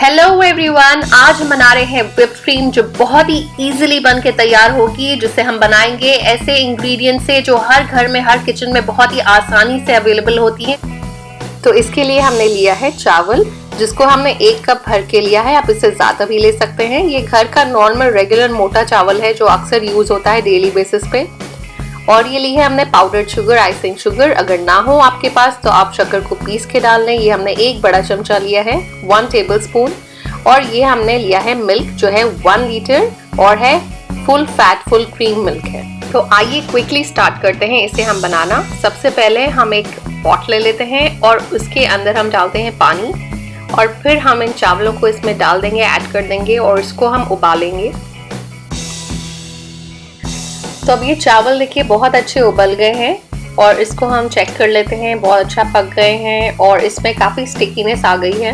Hello everyone, आज हम बना रहे हैं व्हिप्ड क्रीम जो बहुत ही इजीली बन के तैयार होगी, जिसे हम बनाएंगे ऐसे इंग्रेडिएंट से जो हर घर में, हर किचन में बहुत ही आसानी से अवेलेबल होती है। तो इसके लिए हमने लिया है चावल, जिसको हमने 1 कप भर के लिया है। आप इससे ज़्यादा भी ले सकते हैं। ये घर का नॉर्मल रेगुलर मोटा चावल है जो अक्सर यूज होता है डेली बेसिस पे। और ये ली है हमने पाउडर्ड शुगर, आइसिंग शुगर। अगर ना हो आपके पास तो आप शक्कर को पीस के डाल लें। ये हमने 1 बड़ा चमचा लिया है, 1 टेबलस्पून। और ये हमने लिया है मिल्क जो है 1 लीटर और है full fat full cream milk है। तो आइए क्विकली स्टार्ट करते हैं इसे हम बनाना। सबसे पहले हम एक पॉट ले लेते हैं और उसके अंदर हम डालते हैं पानी और फिर हम इन चावलों को इसमें डाल देंगे, ऐड कर देंगे और इसको हम उबालेंगे। तो अब ये चावल देखिए बहुत अच्छे उबल गए हैं और इसको हम चेक कर लेते हैं। बहुत अच्छा पक गए हैं और इसमें काफ़ी स्टिकीनेस आ गई है।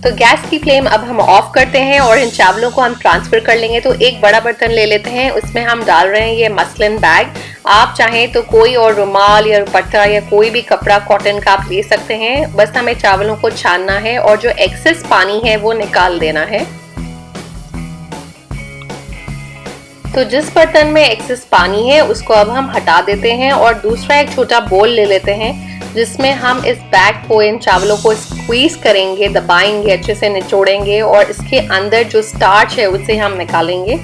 तो गैस की फ्लेम अब हम ऑफ करते हैं और इन चावलों को हम ट्रांसफर कर लेंगे। तो एक बड़ा बर्तन ले लेते हैं, उसमें हम डाल रहे हैं ये मसलिन बैग। आप चाहें तो कोई और रुमाल या दुपट्टा या कोई भी कपड़ा कॉटन का आप ले सकते हैं। बस हमें चावलों को छानना है और जो एक्सेस पानी है वो निकाल देना है। तो जिस बर्तन में एक्सेस पानी है उसको अब हम हटा देते हैं और दूसरा एक छोटा बोल ले लेते हैं जिसमें हम इस बैग को, इन चावलों को स्क्वीज करेंगे, दबाएंगे, अच्छे से निचोड़ेंगे और इसके अंदर जो स्टार्च है उसे हम निकालेंगे।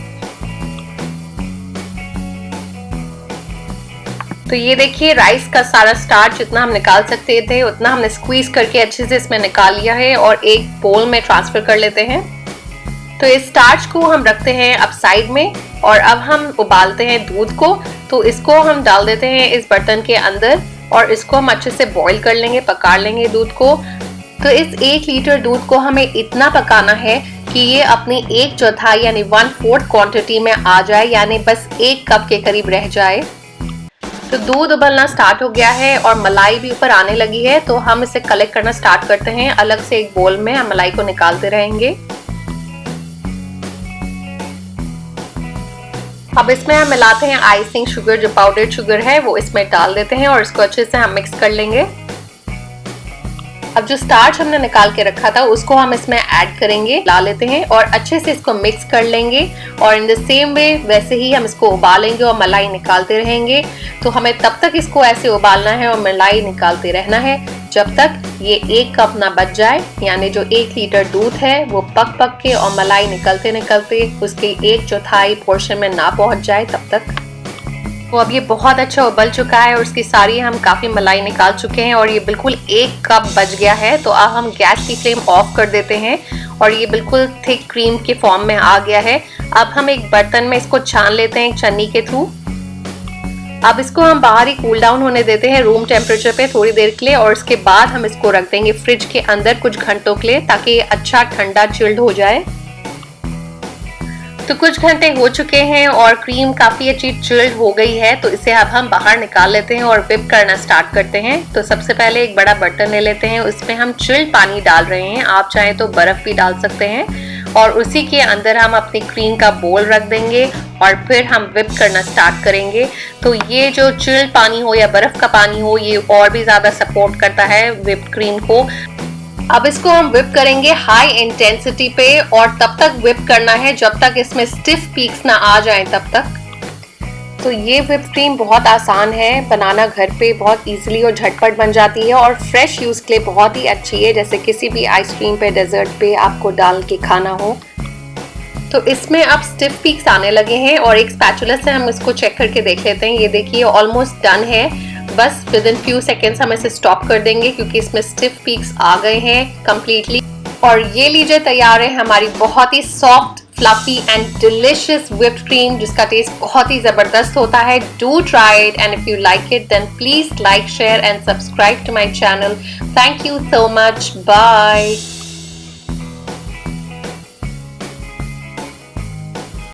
तो ये देखिए राइस का सारा स्टार्च जितना हम निकाल सकते थे उतना हमने स्क्वीज करके अच्छे से इसमें निकाल लिया है और एक बोल में ट्रांसफर कर लेते हैं। तो इस स्टार्च को हम रखते हैं अब साइड में और अब हम उबालते हैं दूध को। तो इसको हम डाल देते हैं इस बर्तन के अंदर और इसको हम अच्छे से बॉईल कर लेंगे, पका लेंगे दूध को। तो इस 1 लीटर दूध को हमें इतना पकाना है कि ये अपनी 1/4 यानी 1/4 क्वांटिटी में आ जाए, यानी बस 1 कप के करीब रह जाए। तो दूध उबलना स्टार्ट हो गया है और मलाई भी ऊपर आने लगी है। तो हम इसे कलेक्ट करना स्टार्ट करते हैं। अलग से एक बोल में हम मलाई को निकालते रहेंगे। अब इसमें हम मिलाते हैं आइसिंग शुगर, जो पाउडर्ड शुगर है वो इसमें डाल देते हैं और इसको अच्छे से हम मिक्स कर लेंगे। अब जो स्टार्च हमने निकाल के रखा था उसको हम इसमें ऐड करेंगे, ला लेते हैं और अच्छे से इसको मिक्स कर लेंगे। और इन द सेम वे वैसे ही हम इसको उबालेंगे और मलाई निकालते रहेंगे। तो हमें तब तक इसको ऐसे उबालना है और मलाई निकालते रहना है जब तक ये 1 कप ना बच जाए, यानी जो 1 लीटर दूध है वो पक के और मलाई निकलते निकलते उसके 1/4 पोर्शन में ना पहुंच जाए तब तक। तो अब ये बहुत अच्छा उबल चुका है और उसकी सारी हम काफ़ी मलाई निकाल चुके हैं और ये बिल्कुल 1 कप बच गया है। तो अब हम गैस की फ्लेम ऑफ कर देते हैं और ये बिल्कुल थिक क्रीम के फॉर्म में आ गया है। अब हम एक बर्तन में इसको छान लेते हैं एक छन्नी के थ्रू। अब इसको हम बाहर ही कूल डाउन होने देते हैं रूम टेम्परेचर पे थोड़ी देर के लिए और इसके बाद हम इसको रख देंगे फ्रिज के अंदर कुछ घंटों के लिए, ताकि ये अच्छा ठंडा चिल्ड हो जाए। तो कुछ घंटे हो चुके हैं और क्रीम काफ़ी अच्छी चिल्ड हो गई है। तो इसे अब हम बाहर निकाल लेते हैं और व्हिप करना स्टार्ट करते हैं। तो सबसे पहले एक बड़ा बर्तन ले लेते हैं, उसमें हम चिल्ड पानी डाल रहे हैं। आप चाहें तो बर्फ़ भी डाल सकते हैं और उसी के अंदर हम अपनी क्रीम का बोल रख देंगे और फिर हम व्हिप करना स्टार्ट करेंगे। तो ये जो चिल्ड पानी हो या बर्फ़ का पानी हो, ये और भी ज़्यादा सपोर्ट करता है व्हिप क्रीम को। अब इसको हम व्हिप करेंगे हाई इंटेंसिटी पे और तब तक व्हिप करना है जब तक इसमें स्टिफ पीक्स ना आ जाएं तब तक। तो ये व्हिप क्रीम बहुत आसान है बनाना, घर पे बहुत इजीली और झटपट बन जाती है और फ्रेश यूज़ के लिए बहुत ही अच्छी है, जैसे किसी भी आइसक्रीम पे, डेजर्ट पे आपको डाल के खाना हो। तो इसमें अब स्टिफ पीक्स आने लगे हैं और एक स्पैचुला से हम इसको चेक करके देख लेते हैं। ये देखिए ऑलमोस्ट डन है। बस विद इन फ्यू सेकेंड्स हम इसे स्टॉप कर देंगे क्योंकि इसमें स्टिफ पीक्स आ गए हैं कंप्लीटली। और ये लीजिए तैयार है हमारी बहुत ही soft, fluffy and delicious whipped cream, जिसका टेस्ट बहुत ही जबरदस्त होता है। Do try it and if you like it then please like, share and subscribe to my channel. Thank you so much, bye.